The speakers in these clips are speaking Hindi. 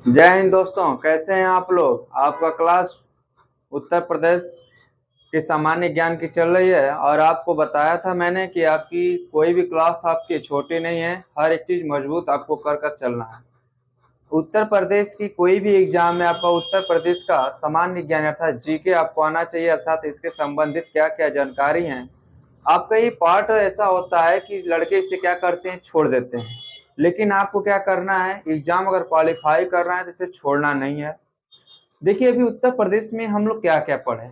जय हिंद दोस्तों, कैसे हैं आप लोग। आपका क्लास उत्तर प्रदेश के सामान्य ज्ञान की चल रही है और आपको बताया था मैंने कि आपकी कोई भी क्लास आपकी छोटी नहीं है। हर एक चीज मजबूत आपको कर कर चलना है। उत्तर प्रदेश की कोई भी एग्जाम में आपका उत्तर प्रदेश का सामान्य ज्ञान अर्थात जीके आपको आना चाहिए, अर्थात इसके संबंधित क्या क्या जानकारी है। आपका ये पार्ट ऐसा होता है कि लड़के इसे क्या करते हैं, छोड़ देते हैं। लेकिन आपको क्या करना है, एग्जाम अगर क्वालिफाई करना है तो इसे छोड़ना नहीं है। देखिए, अभी उत्तर प्रदेश में हम लोग क्या क्या पढ़े।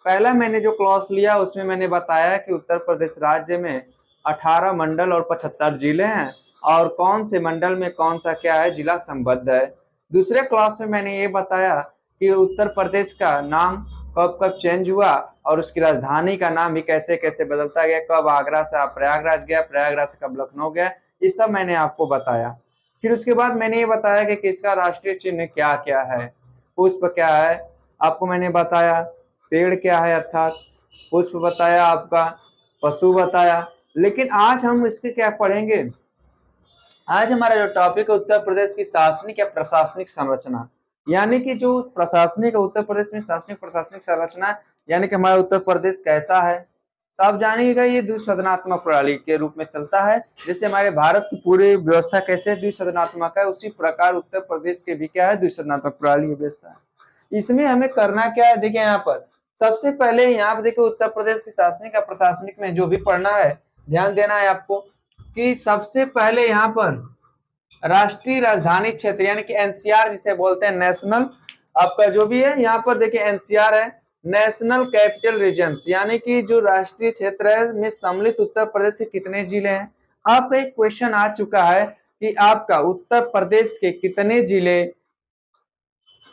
पहला मैंने जो क्लास लिया उसमें मैंने बताया कि उत्तर प्रदेश राज्य में 18 मंडल और 75 जिले हैं और कौन से मंडल में कौन सा क्या है जिला संबद्ध है। दूसरे क्लास में मैंने ये बताया कि उत्तर प्रदेश का नाम कब कब चेंज हुआ और उसकी राजधानी का नाम भी कैसे कैसे बदलता गया, कब आगरा से प्रयागराज गया, प्रयागराज से कब लखनऊ गया। ये सब मैंने आपको बताया। फिर उसके बाद मैंने ये बताया कि किसका राष्ट्रीय चिन्ह क्या क्या है, पुष्प क्या है आपको मैंने बताया, पेड़ क्या है अर्थात पुष्प बताया, आपका पशु बताया। लेकिन आज हम इसके क्या पढ़ेंगे, आज हमारा जो टॉपिक है उत्तर प्रदेश की शासनिक या प्रशासनिक संरचना, यानी कि जो प्रशासनिक उत्तर प्रदेश में शासनिक प्रशासनिक संरचना, यानी कि हमारा उत्तर प्रदेश कैसा है। तो आप जानिएगा ये द्विसदनात्मक प्रणाली के रूप में चलता है। जैसे हमारे भारत की पूरी व्यवस्था कैसे द्विसदनात्मक है, उसी प्रकार उत्तर प्रदेश के भी क्या है, द्विसदनात्मक प्रणाली व्यवस्था है। इसमें हमें करना क्या है, देखिए यहाँ पर सबसे पहले यहाँ पर देखिए उत्तर प्रदेश की शासनिक या प्रशासनिक में जो भी पढ़ना है ध्यान देना है आपको कि सबसे पहले यहाँ पर राष्ट्रीय राजधानी क्षेत्र यानी कि एनसीआर जिसे बोलते हैं, नेशनल आपका जो भी है यहाँ पर देखिए एनसीआर है, नेशनल कैपिटल रीजन्स, यानी कि जो राष्ट्रीय क्षेत्र है में सम्मिलित उत्तर प्रदेश के कितने जिले हैं। आपका एक क्वेश्चन आ चुका है कि आपका उत्तर प्रदेश के कितने जिले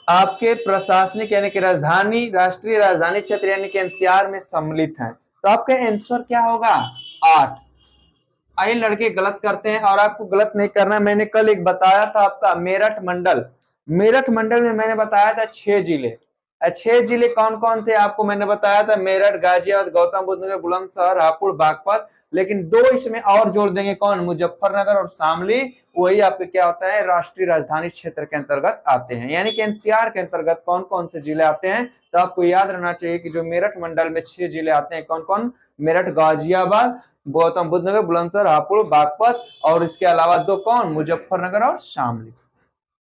आपके प्रशासनिक यानी कि राजधानी राष्ट्रीय राजधानी क्षेत्र यानी कि एनसीआर में सम्मिलित है। तो आपका आंसर क्या होगा, 8। आइए लड़के गलत करते हैं और आपको गलत नहीं करना। मैंने कल एक बताया था आपका मेरठ मंडल, मेरठ मंडल में मैंने बताया था 6 जिले। 6 जिले कौन कौन थे आपको मैंने बताया था, मेरठ, गाजियाबाद, गौतम बुद्ध नगर, बुलंदशहर, हापुड़, बागपत। लेकिन 2 इसमें और जोड़ देंगे, कौन, मुजफ्फरनगर और शामली। वही आपके क्या होता है, राष्ट्रीय राजधानी क्षेत्र के अंतर्गत आते हैं, यानी कि एनसीआर के अंतर्गत कौन कौन से जिले आते हैं। तो आपको याद रहना चाहिए कि जो मेरठ मंडल में 6 जिले आते हैं, कौन कौन, मेरठ, गाजियाबाद, गौतम बुद्ध नगर, बुलंदशहर, हापुड़, बागपत और इसके अलावा 2 कौन, मुजफ्फरनगर और शामली।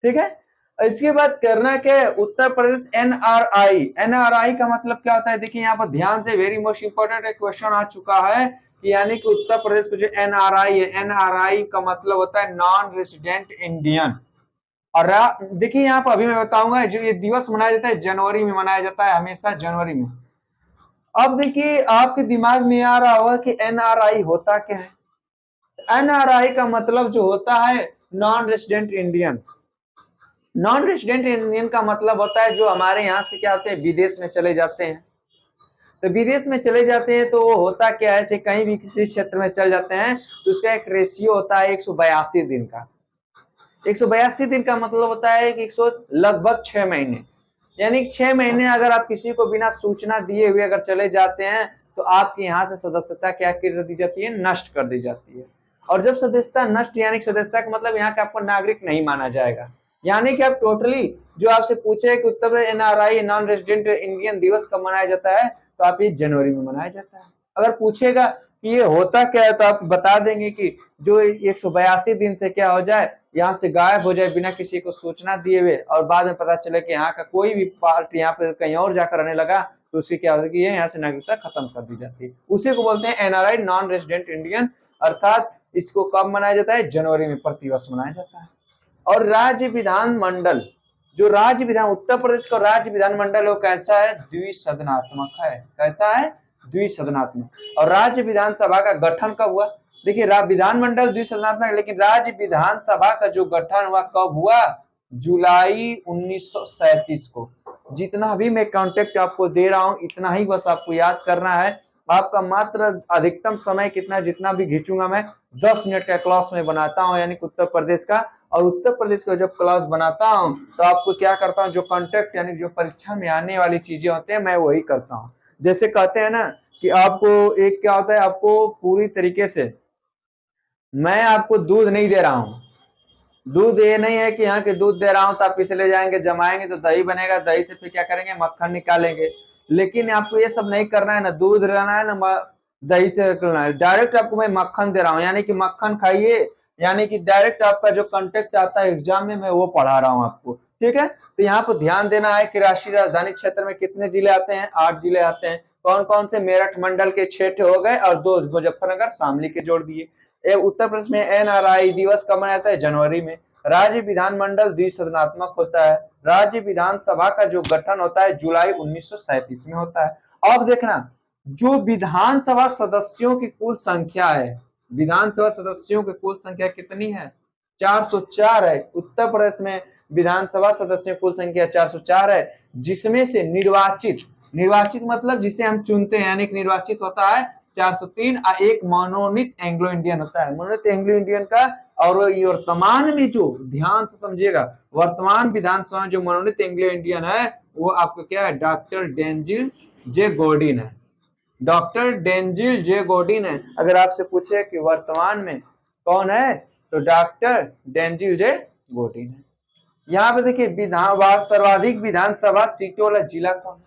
ठीक है। इसके बाद करना क्या है, उत्तर प्रदेश एनआरआई, एनआरआई का मतलब क्या होता है, देखिए यहाँ पर ध्यान से, वेरी मोस्ट इंपोर्टेंट एक क्वेश्चन आ चुका है कि यानी कि उत्तर प्रदेश को जो एनआरआई है, एनआरआई का मतलब होता है नॉन रेसिडेंट इंडियन। और देखिए यहाँ पर अभी मैं बताऊंगा, जो ये दिवस मनाया जाता है जनवरी में मनाया जाता है, हमेशा जनवरी में। अब देखिए आपके दिमाग में आ रहा होगा कि एनआरआई होता क्या है। एनआरआई का मतलब जो होता है non resident Indian. Non resident Indian का मतलब होता है जो हमारे यहाँ से क्या होते हैं, विदेश में चले जाते हैं। तो विदेश में चले जाते हैं तो वो होता क्या है, चाहे कहीं भी किसी क्षेत्र में चल जाते हैं तो उसका एक रेशियो होता है 182 दिन का। 182 दिन का मतलब होता है कि 100 लगभग 6 महीने, यानी 6 महीने अगर आप किसी को बिना सूचना दिए हुए अगर चले जाते हैं तो आपके यहाँ से सदस्यता क्या कर दी जाती है, नष्ट कर दी जाती है। और जब सदस्यता नष्ट, यानी सदस्यता का मतलब यहाँ का आपको नागरिक नहीं माना जाएगा, यानी कि आप टोटली जो आपसे पूछे कि Uttar Pradesh NRI non resident Indian दिवस कब मनाया जाता है, तो आप ये जनवरी में मनाया जाता है। अगर पूछेगा कि ये होता क्या है तो आप बता देंगे कि जो 182 दिन से क्या हो जाए, यहाँ से गायब हो जाए बिना किसी को सूचना दिए हुए, और बाद में पता चले कि यहाँ का कोई भी पार्ट यहाँ पे कहीं और जाकर रहने लगा, तो उसकी क्या होती है, यहाँ से नागरिकता खत्म कर दी जाती है। उसी को बोलते हैं एनआरआई नॉन रेजिडेंट इंडियन, अर्थात इसको कब मनाया जाता है, जनवरी में प्रतिवर्ष मनाया जाता है। और राज्य विधान मंडल, जो राज्य विधान उत्तर प्रदेश का राज्य विधान मंडल वो कैसा है, द्विसदनात्मक है। कैसा है, द्विसदनात्मक। और राज्य विधानसभा का गठन कब हुआ, देखिए विधानमंडल द्विसदनात्मक, लेकिन राज्य विधानसभा का जो गठन हुआ कब हुआ, जुलाई 1937 को। जितना भी मैं कॉन्टेक्ट आपको दे रहा हूं इतना ही बस आपको याद करना है। आपका मात्र अधिकतम समय कितना, जितना भी खींचूंगा मैं 10 मिनट का क्लास में बनाता हूं, यानी उत्तर प्रदेश का। और उत्तर प्रदेश का जब क्लास बनाता हूं तो आपको क्या करता हूं, जो कॉन्टेक्ट यानी जो परीक्षा में आने वाली चीजें होते हैं मैं वही करता हूं। जैसे कहते हैं ना कि आपको एक क्या होता है, आपको पूरी तरीके से मैं आपको दूध नहीं दे रहा हूं, दूध ये नहीं है कि यहाँ के दूध दे रहा हूं तो आप इसे ले जाएंगे, जमाएंगे तो दही बनेगा, दही से फिर क्या करेंगे, मक्खन निकालेंगे। लेकिन आपको ये सब नहीं करना है, ना दूध रहना है, ना दही से निकलना है। डायरेक्ट आपको मैं मक्खन दे रहा हूँ, यानी कि मक्खन खाइए, यानी कि डायरेक्ट आपका जो कंटेक्ट आता है एग्जाम में, मैं वो पढ़ा रहा हूँ आपको। ठीक है, तो यहाँ पर ध्यान देना है कि राष्ट्रीय राजधानी क्षेत्र में कितने जिले आते हैं, 8 जिले आते हैं। कौन कौन से, मेरठ मंडल के 6 हो गए और 2 मुजफ्फरनगर शामली के जोड़ दिए। उत्तर प्रदेश में एनआरआई दिवस कब मनाया जाता है, जनवरी में। राज्य विधानमंडल द्विसदनात्मक होता है। राज्य विधानसभा का जो गठन होता है जुलाई 1937 में होता है। अब देखना, जो विधानसभा सदस्यों की कुल संख्या है, विधानसभा सदस्यों की कुल संख्या कितनी है, 404 है। उत्तर प्रदेश में विधानसभा सदस्यों की कुल संख्या 404 है, जिसमें से निर्वाचित, निर्वाचित मतलब जिसे हम चुनते हैं, यानी निर्वाचित होता है 403, एक मनोनीत एंग्लो इंडियन होता है। मनोनीत एंग्लो इंडियन का, और वर्तमान में जो, ध्यान से समझिएगा, वर्तमान विधानसभा जो मनोनीत एंग्लो इंडियन है वो आपको क्या है, डॉक्टर डेंजिल जे गोडिन है। डॉक्टर डेंजिल जे गोडिन है। अगर आपसे पूछे कि वर्तमान में कौन है, तो डॉक्टर डेंजिल जे गोडिन है। यहाँ पे देखिए, विधान सर्वाधिक विधानसभा सीटों वाला जिला कौन है,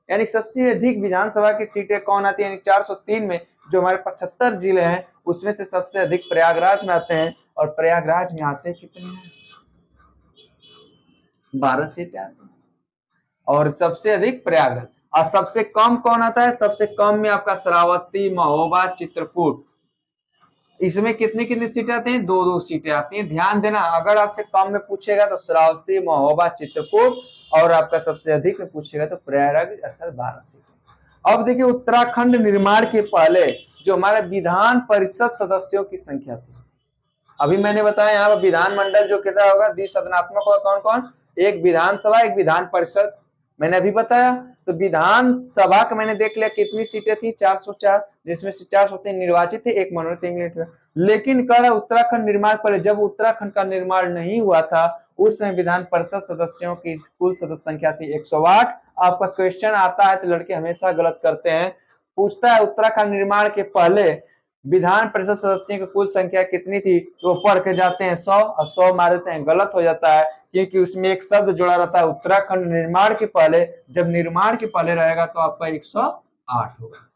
यानी सबसे अधिक विधानसभा की सीटें कौन आती है, यानी 403 में जो हमारे 75 जिले हैं उसमें से सबसे अधिक प्रयागराज में आते हैं। और प्रयागराज में आते कितने हैं, 12 सीटें आती हैं, और सबसे अधिक प्रयागराज। और सबसे कम कौन आता है, सबसे कम में आपका श्रावस्ती, महोबा, चित्रकूट, इसमें कितनी कितनी सीटें आती हैं, 2-2 सीटें आती हैं। ध्यान देना, अगर आपसे कम में पूछेगा तो श्रावस्ती, महोबा, चित्रकूट, और आपका सबसे अधिक में पूछेगा तो प्रयागराज, अर्थात 12 सीटें। अब देखिए, उत्तराखंड निर्माण के पहले जो हमारे विधान परिषद सदस्यों की संख्या थी, अभी मैंने बताया यहाँ पर विधानमंडल जो कितना होगा, द्विसदनात्मक होगा, कौन कौन, एक विधानसभा, एक विधान परिषद, मैंने अभी बताया। तो विधानसभा का मैंने देख लिया कितनी सीटें थी, 404, जिसमें से 403 निर्वाचित थे, एक मनोनीत इंग्लैंड। लेकिन कह रहा उत्तराखंड निर्माण पहले, जब उत्तराखंड का निर्माण नहीं हुआ था उस समय विधान परिषद सदस्यों की कुल सदस्य संख्या थी 108। आपका क्वेश्चन आता है तो लड़के हमेशा गलत करते हैं, पूछता है उत्तराखंड निर्माण के पहले विधान परिषद सदस्यों की कुल संख्या कितनी थी, तो पढ़ के जाते हैं 100 और 100 मार देते हैं, गलत हो जाता है, क्योंकि उसमें एक शब्द जुड़ा रहता है उत्तराखंड निर्माण के पहले। जब निर्माण के पहले रहेगा तो आपका 108 होगा।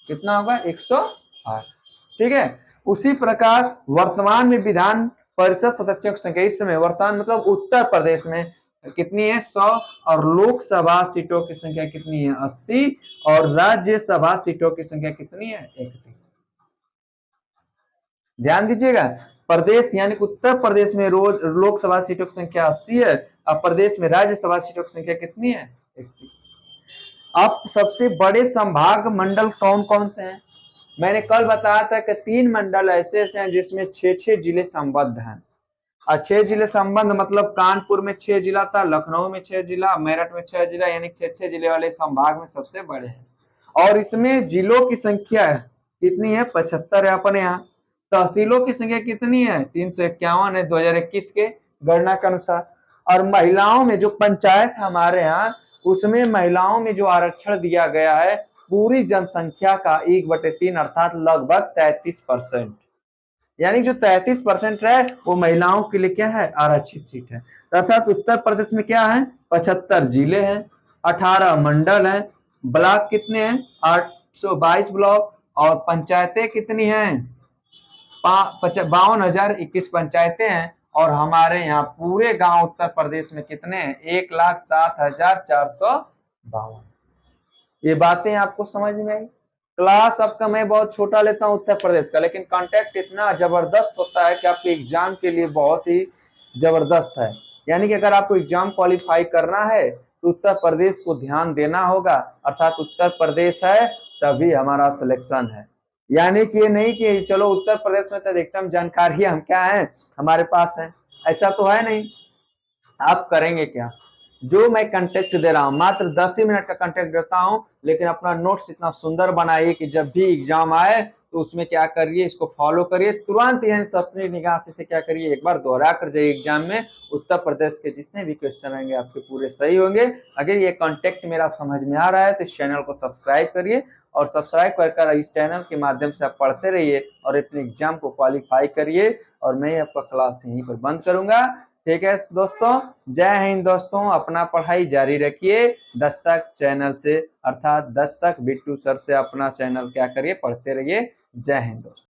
कितना होगा, 108। ठीक है, उसी प्रकार वर्तमान में विधान परिषद सदस्यों की संख्या इस समय, वर्तमान मतलब उत्तर प्रदेश में कितनी है, 100, और लोकसभा सीटों की संख्या कितनी है, 80, और राज्यसभा सीटों की संख्या कितनी है, 31। ध्यान दीजिएगा, प्रदेश यानी उत्तर प्रदेश में रोज लोकसभा सीटों की संख्या 80 है, और प्रदेश में राज्यसभा सीटों की संख्या कितनी है, 31। अब सबसे बड़े संभाग मंडल कौन कौन से हैं, मैंने कल बताया था कि 3 मंडल ऐसे हैं जिसमें 6-6 जिले संबद्ध हैं। और 6 जिले संबंध मतलब कानपुर में 6 जिला था, लखनऊ में 6 जिला, मेरठ में 6 जिला, यानी 6-6 जिले वाले संभाग में सबसे बड़े हैं। और इसमें जिलों की संख्या कितनी है, 75 है अपने यहाँ। तहसीलों की संख्या कितनी है, 351 है 2021 के गणना के अनुसार। और महिलाओं में जो पंचायत हमारे यहाँ, उसमें महिलाओं में जो आरक्षण दिया गया है पूरी जनसंख्या का 1/3 अर्थात लगभग 33%, यानी जो 33% है वो महिलाओं के लिए क्या है, आरक्षित सीट है। अर्थात उत्तर प्रदेश में क्या है, 75 जिले हैं, 18 मंडल हैं, ब्लॉक कितने हैं, 822 ब्लॉक, और पंचायतें कितनी हैं, 52,021 पंचायतें हैं। और हमारे यहाँ पूरे गांव उत्तर प्रदेश में कितने हैं, 1,07,452। ये बातें आपको समझ में आई। क्लास आपका मैं बहुत छोटा लेता हूं उत्तर प्रदेश का, लेकिन कॉन्टेक्ट इतना जबरदस्त होता है कि आपके एग्जाम के लिए बहुत ही जबरदस्त है। यानी कि अगर आपको एग्जाम क्वालिफाई करना है तो उत्तर प्रदेश को ध्यान देना होगा, अर्थात उत्तर प्रदेश है तभी हमारा सिलेक्शन है। यानी कि ये नहीं कि चलो उत्तर प्रदेश में तो अधिकतम जानकारी हम क्या है हमारे पास है, ऐसा तो है नहीं। आप करेंगे क्या, जो मैं कंटेक्ट दे रहा हूं मात्र 10 ही मिनट का कंटेक्ट देता हूं, लेकिन अपना नोट्स इतना सुंदर बनाइए कि जब भी एग्जाम आए तो उसमें क्या करिए, इसको फॉलो करिए तुरंत, यानी सरसरी निगाह से क्या करिए, एक बार दोहरा कर जाइए एग्जाम में। उत्तर प्रदेश के जितने भी क्वेश्चन आएंगे आपके पूरे सही होंगे। अगर ये कॉन्टेक्ट मेरा समझ में आ रहा है तो इस चैनल को सब्सक्राइब करिए, और सब्सक्राइब कर इस चैनल के माध्यम से आप पढ़ते रहिए और अपने एग्जाम को क्वालिफाई करिए। और मैं आपका क्लास यहीं पर बंद करूंगा। ठीक है दोस्तों, जय हिंद दोस्तों, अपना पढ़ाई जारी रखिए दस्तक चैनल से, अर्थात दस्तक बिट्टू सर से अपना चैनल क्या करिए, पढ़ते रहिए। जय हिंद दोस्तों।